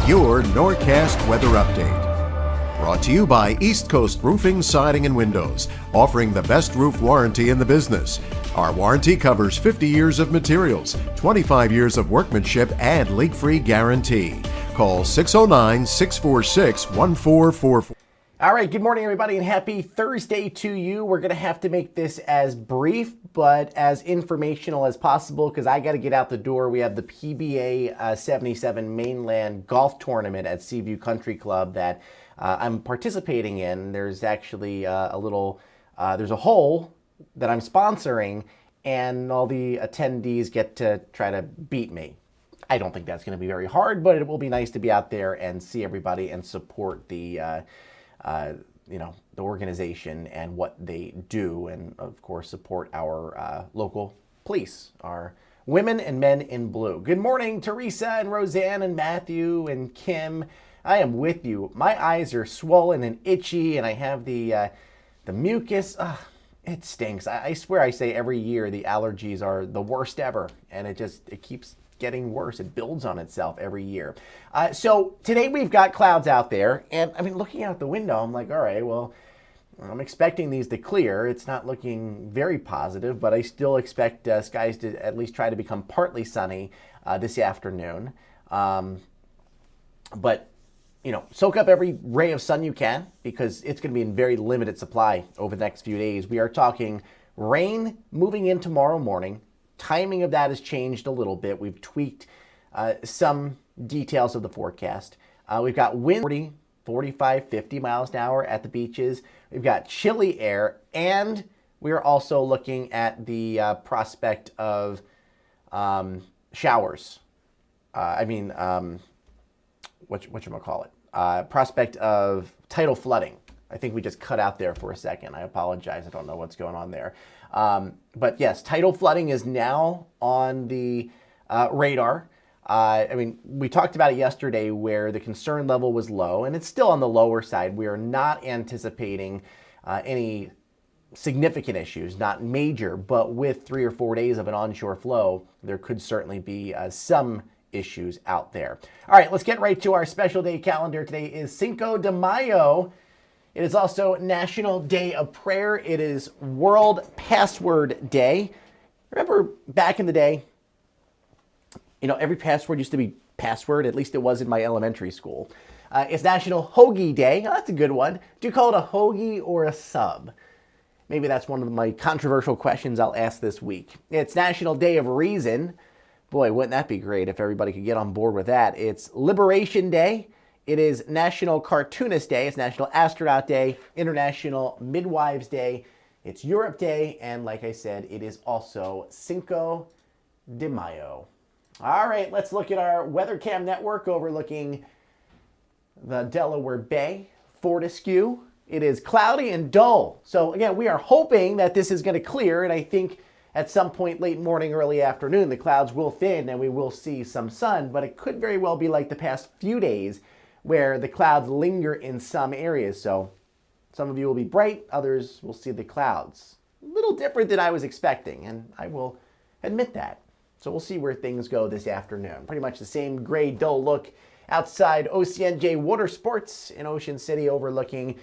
your Norcast weather update. Brought to you by East Coast Roofing, Siding, and Windows, offering the best roof warranty in the business. Our warranty covers 50 years of materials, 25 years of workmanship, and leak-free guarantee. Call 609-646-1444. All right, good morning, everybody, and happy Thursday to you. We're going to have to make this as brief but as informational as possible because I got to get out the door. We have the PBA 77 Mainland Golf Tournament at Seaview Country Club that I'm participating in. There's actually there's a hole that I'm sponsoring, and all the attendees get to try to beat me. I don't think that's going to be very hard, but it will be nice to be out there and see everybody and support the organization and what they do, and of course support our local police, our women and men in blue. Good morning, Teresa and Roseanne and Matthew and Kim. I am with you. My eyes are swollen and itchy, and I have the mucus. It stinks. I swear I say every year the allergies are the worst ever, and it keeps getting worse. It builds on itself every year. So today we've got clouds out there, and I mean, looking out the window, I'm like, all right, well, I'm expecting these to clear. It's not looking very positive, but I still expect skies to at least try to become partly sunny this afternoon. But soak up every ray of sun you can, because it's going to be in very limited supply over the next few days. We are talking rain moving in tomorrow morning. Timing of that has changed a little bit. We've tweaked some details of the forecast. We've got wind 40, 45, 50 miles an hour at the beaches. We've got chilly air, and we're also looking at the prospect of showers. Prospect of tidal flooding. I think we just cut out there for a second. I apologize. I don't know what's going on there. But yes, tidal flooding is now on the radar. We talked about it yesterday where the concern level was low, and it's still on the lower side. We are not anticipating any significant issues, not major, but with 3 or 4 days of an onshore flow, there could certainly be some issues out there. All right, let's get right to our special day calendar. Today is Cinco de Mayo. It is also National Day of Prayer. It is World Password Day. Remember back in the day, every password used to be password. At least it was in my elementary school. It's National Hoagie Day. Oh, that's a good one. Do you call it a hoagie or a sub? Maybe that's one of my controversial questions I'll ask this week. It's National Day of Reason. Boy, wouldn't that be great if everybody could get on board with that. It's Liberation Day. It is National Cartoonist Day. It's National Astronaut Day, International Midwives Day. It's Europe Day. And like I said, it is also Cinco de Mayo. All right, let's look at our Weather Cam network overlooking the Delaware Bay, Fortescue. It is cloudy and dull. So again, we are hoping that this is going to clear. And I think at some point late morning, early afternoon, the clouds will thin and we will see some sun. But it could very well be like the past few days where the clouds linger in some areas. So some of you will be bright, others will see the clouds. A little different than I was expecting, and I will admit that. So we'll see where things go this afternoon. Pretty much the same gray, dull look outside OCNJ Water Sports in Ocean City, overlooking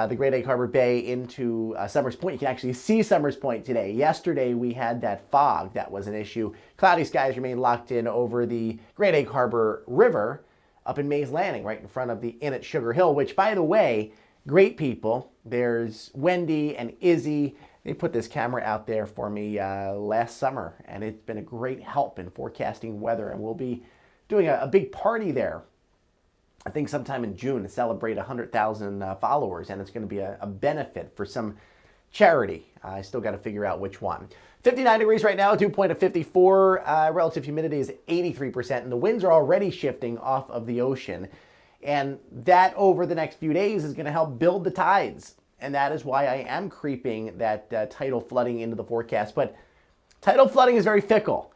the Great Egg Harbor Bay into Summers Point. You can actually see Summers Point today. Yesterday we had that fog that was an issue. Cloudy skies remain locked in over the Great Egg Harbor River up in Mays Landing, right in front of the Inn at Sugar Hill, which, by the way, great people. There's Wendy and Izzy. They put this camera out there for me last summer, and it's been a great help in forecasting weather. And we'll be doing a big party there, I think sometime in June, to celebrate 100,000 followers, and it's going to be a benefit for some charity. I still got to figure out which one. 59 degrees right now, dew point of 54. Relative humidity is 83%, and the winds are already shifting off of the ocean. And that over the next few days is going to help build the tides. And that is why I am creeping that tidal flooding into the forecast. But tidal flooding is very fickle.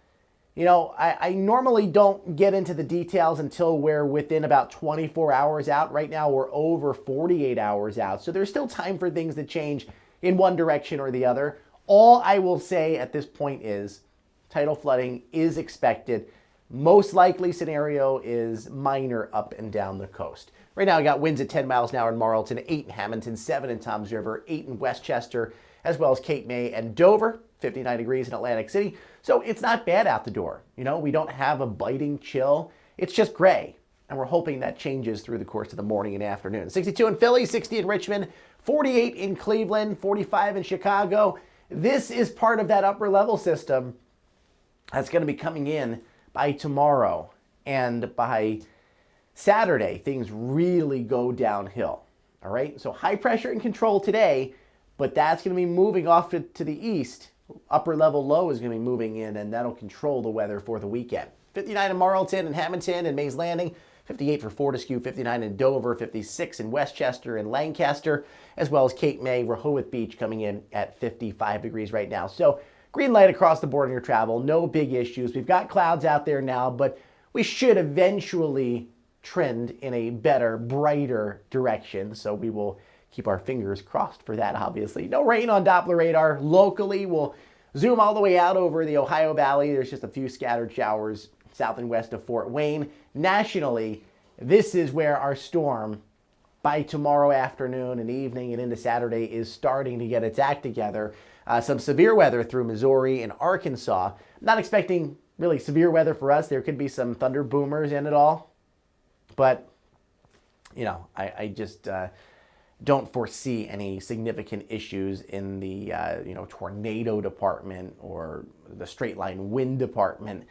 I normally don't get into the details until we're within about 24 hours out. Right now, we're over 48 hours out. So there's still time for things to change in one direction or the other. All I will say at this point is tidal flooding is expected Most likely scenario is minor up and down the coast. Right now, I got winds at 10 miles an hour in Marlton, 8 in Hamilton, 7 in Toms River, 8 in Westchester, as well as Cape May and Dover, 59 degrees in Atlantic City. So it's not bad out the door. You know, we don't have a biting chill. It's just gray. And we're hoping that changes through the course of the morning and afternoon. 62 in Philly, 60 in Richmond, 48 in Cleveland, 45 in Chicago. This is part of that upper level system that's going to be coming in by tomorrow. And by Saturday, things really go downhill. All right, so high pressure in control today, but that's going to be moving off to the east. Upper level low is going to be moving in, and that'll control the weather for the weekend. 59 in Marlton and Hamilton and Mays Landing, 58 for Fortescue, 59 in Dover, 56 in Westchester and Lancaster, as well as Cape May, Rehoboth Beach coming in at 55 degrees right now. So green light across the board on your travel, no big issues. We've got clouds out there now, but we should eventually trend in a better, brighter direction. So we will keep our fingers crossed for that, obviously. No rain on Doppler radar. Locally, we'll zoom all the way out over the Ohio Valley. There's just a few scattered showers south and west of Fort Wayne. Nationally, this is where our storm by tomorrow afternoon and evening and into Saturday is starting to get its act together. Some severe weather through Missouri and Arkansas. Not expecting really severe weather for us. There could be some thunder boomers in it all. But, you know, I just don't foresee any significant issues in the, tornado department or the straight line wind department.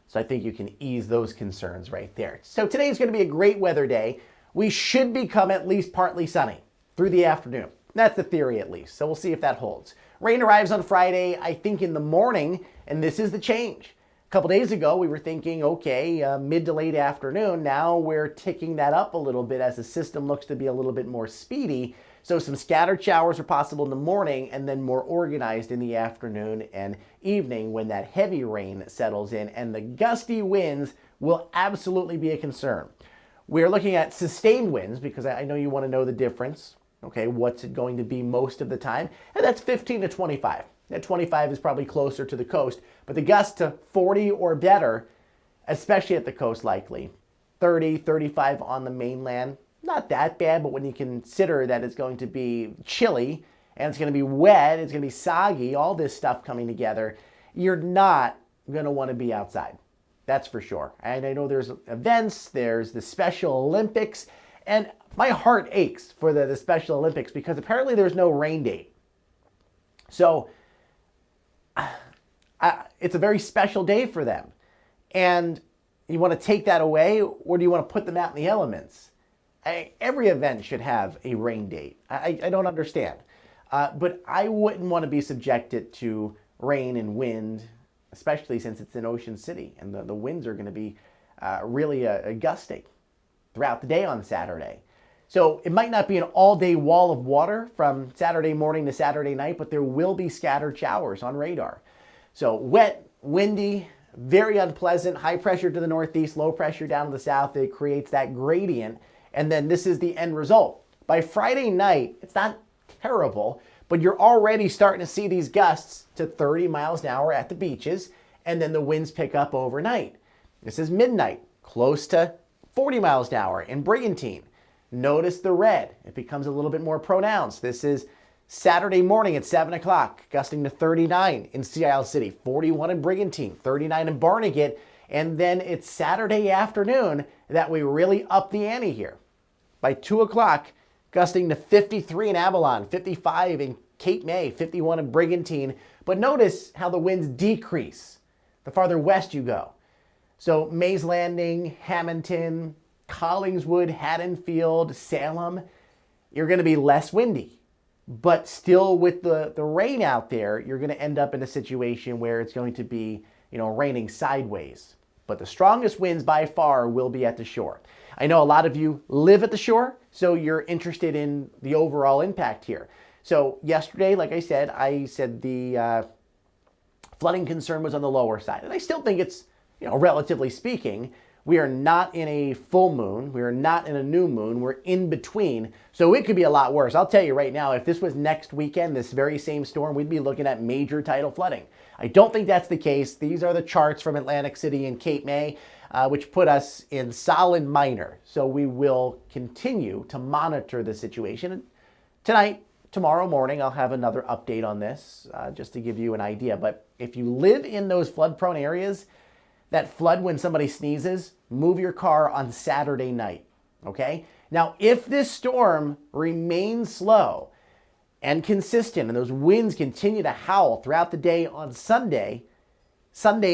So I think you can ease those concerns right there. So today is going to be a great weather day. We should become at least partly sunny through the afternoon. That's the theory at least. So we'll see if that holds. Rain arrives on Friday, I think in the morning, and this is the change. A couple days ago, we were thinking, okay, mid to late afternoon. Now we're ticking that up a little bit as the system looks to be a little bit more speedy. So some scattered showers are possible in the morning and then more organized in the afternoon and evening when that heavy rain settles in, and the gusty winds will absolutely be a concern. We're looking at sustained winds because I know you want to know the difference. Okay, what's it going to be most of the time? And that's 15 to 25. That 25 is probably closer to the coast, but the gusts to 40 or better, especially at the coast likely. 30, 35 on the mainland. Not that bad, but when you consider that it's going to be chilly and it's going to be wet, it's going to be soggy, all this stuff coming together, you're not going to want to be outside. That's for sure. And I know there's events, there's the Special Olympics, and my heart aches for the Special Olympics because apparently there's no rain date. So it's a very special day for them. And you want to take that away, or do you want to put them out in the elements? Every event should have a rain date. I don't understand. But I wouldn't want to be subjected to rain and wind, especially since it's in Ocean City. And the winds are going to be really gusting throughout the day on Saturday. So it might not be an all-day wall of water from Saturday morning to Saturday night, but there will be scattered showers on radar. So wet, windy, very unpleasant, high pressure to the northeast, low pressure down to the south. It creates that gradient. And then this is the end result. By Friday night, it's not terrible, but you're already starting to see these gusts to 30 miles an hour at the beaches, and then the winds pick up overnight. This is midnight, close to 40 miles an hour in Brigantine. Notice the red. It becomes a little bit more pronounced. This is Saturday morning at 7 o'clock, gusting to 39 in Sea Isle City, 41 in Brigantine, 39 in Barnegat, and then it's Saturday afternoon that we really up the ante here. By 2 o'clock, gusting to 53 in Avalon, 55 in Cape May, 51 in Brigantine. But notice how the winds decrease the farther west you go. So Mays Landing, Hamilton, Collingswood, Haddonfield, Salem, you're going to be less windy. But still with the rain out there, you're going to end up in a situation where it's going to be, raining sideways. But the strongest winds by far will be at the shore. I know a lot of you live at the shore, so you're interested in the overall impact here. So yesterday, like I said the flooding concern was on the lower side. And I still think it's, relatively speaking, We are not in a full moon. We are not in a new moon. We're in between. So it could be a lot worse. I'll tell you right now, if this was next weekend, this very same storm, we'd be looking at major tidal flooding. I don't think that's the case. These are the charts from Atlantic City and Cape May, which put us in solid minor. So we will continue to monitor the situation. Tonight, tomorrow morning, I'll have another update on this just to give you an idea. But if you live in those flood-prone areas that flood when somebody sneezes, move your car on Saturday night, okay? Now, if this storm remains slow and consistent and those winds continue to howl throughout the day on Sunday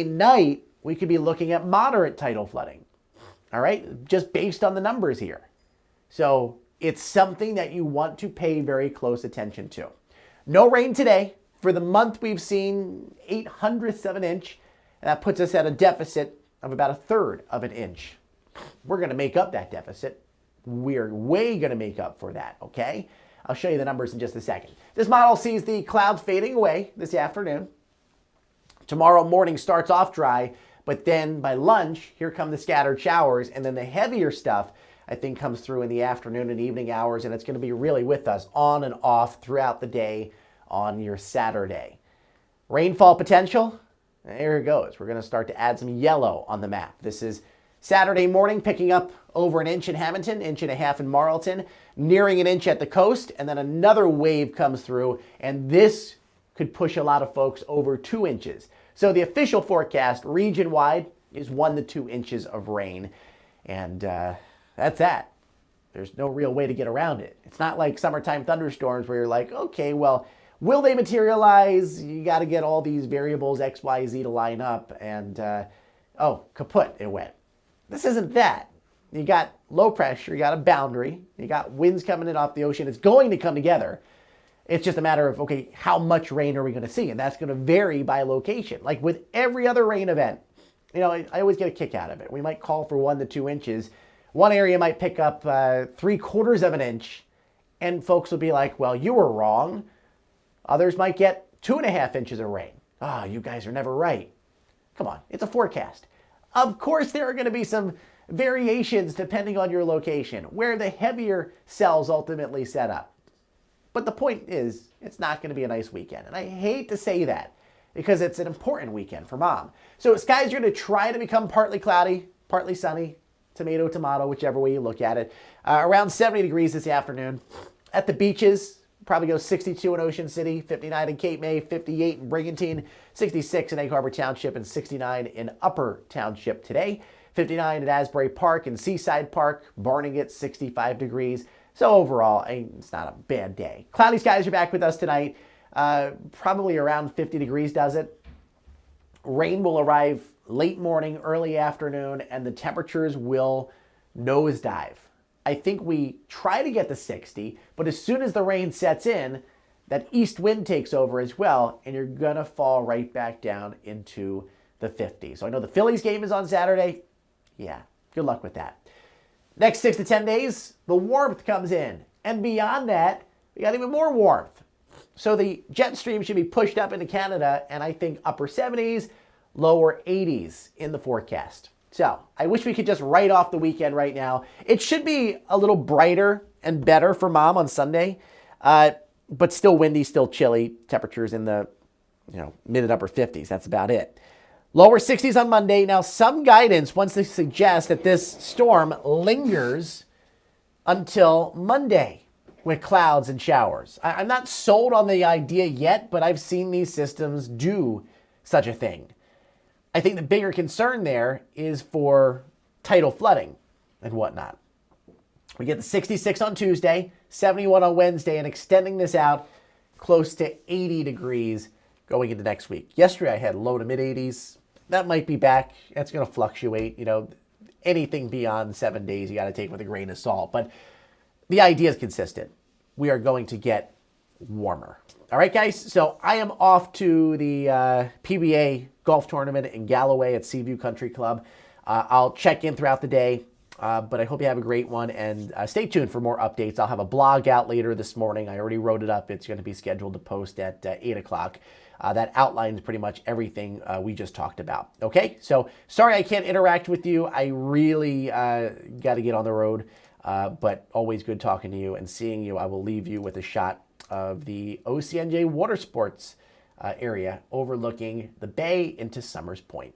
night, we could be looking at moderate tidal flooding, all right? Just based on the numbers here. So it's something that you want to pay very close attention to. No rain today. For the month, we've seen 0.08 of an inch, and that puts us at a deficit of about 1/3 of an inch. We're going to make up that deficit. We're way going to make up for that, okay? I'll show you the numbers in just a second. This model sees the clouds fading away this afternoon. Tomorrow morning starts off dry, but then by lunch, here come the scattered showers, and then the heavier stuff, I think, comes through in the afternoon and evening hours, and it's going to be really with us on and off throughout the day on your Saturday. Rainfall potential, there it goes. We're going to start to add some yellow on the map. This is Saturday morning, picking up over an inch in Hamilton, 1.5 inches in Marlton, nearing an inch at the coast, and then another wave comes through, and this could push a lot of folks over 2 inches. So the official forecast region-wide is 1 to 2 inches of rain, and that's that. There's no real way to get around it. It's not like summertime thunderstorms where you're like, okay, well, will they materialize? You got to get all these variables X, Y, Z to line up, and oh, kaput, it went. This isn't that. You got low pressure, you got a boundary, you got winds coming in off the ocean. It's going to come together. It's just a matter of, okay, how much rain are we going to see? And that's going to vary by location. Like with every other rain event, you know, I always get a kick out of it. We might call for 1 to 2 inches. One area might pick up 3/4 of an inch, and folks will be like, well, you were wrong. Others might get 2.5 inches of rain. Oh, you guys are never right. Come on, it's a forecast. Of course, there are going to be some variations depending on your location, where the heavier cells ultimately set up. But the point is, it's not going to be a nice weekend. And I hate to say that because it's an important weekend for Mom. So skies are going to try to become partly cloudy, partly sunny, tomato, tomato, whichever way you look at it. Around 70 degrees this afternoon. At the beaches, probably go 62 in Ocean City, 59 in Cape May, 58 in Brigantine, 66 in Egg Harbor Township, and 69 in Upper Township today. 59 at Asbury Park and Seaside Park, Barnegat, 65 degrees. So overall, it's not a bad day. Cloudy skies are back with us tonight. Probably around 50 degrees does it. Rain will arrive late morning, early afternoon, and the temperatures will nosedive. I think we try to get to 60, but as soon as the rain sets in, that east wind takes over as well, and you're going to fall right back down into the 50s. So I know the Phillies game is on Saturday. Yeah, good luck with that. Next 6 to 10 days, the warmth comes in. And beyond that, we got even more warmth. So the jet stream should be pushed up into Canada, and I think upper 70s, lower 80s in the forecast. So I wish we could just write off the weekend right now. It should be a little brighter and better for Mom on Sunday, but still windy, still chilly. Temperatures in the mid and upper 50s. That's about it. Lower 60s on Monday. Now, some guidance wants to suggest that this storm lingers until Monday with clouds and showers. I'm not sold on the idea yet, but I've seen these systems do such a thing. I think the bigger concern there is for tidal flooding and whatnot. We get the 66 on Tuesday, 71 on Wednesday, and extending this out close to 80 degrees going into next week. Yesterday I had low to mid 80s. That might be back. It's going to fluctuate. Anything beyond 7 days you got to take with a grain of salt. But the idea is consistent. We are going to get warmer. All right, guys. So I am off to the PBA golf tournament in Galloway at Seaview Country Club. I'll check in throughout the day, but I hope you have a great one. And stay tuned for more updates. I'll have a blog out later this morning. I already wrote it up. It's going to be scheduled to post at 8 o'clock. that outlines pretty much everything we just talked about. Okay, so sorry I can't interact with you. I really got to get on the road, but always good talking to you and seeing you. I will leave you with a shot of the OCNJ Water Sports area overlooking the bay into Summers Point.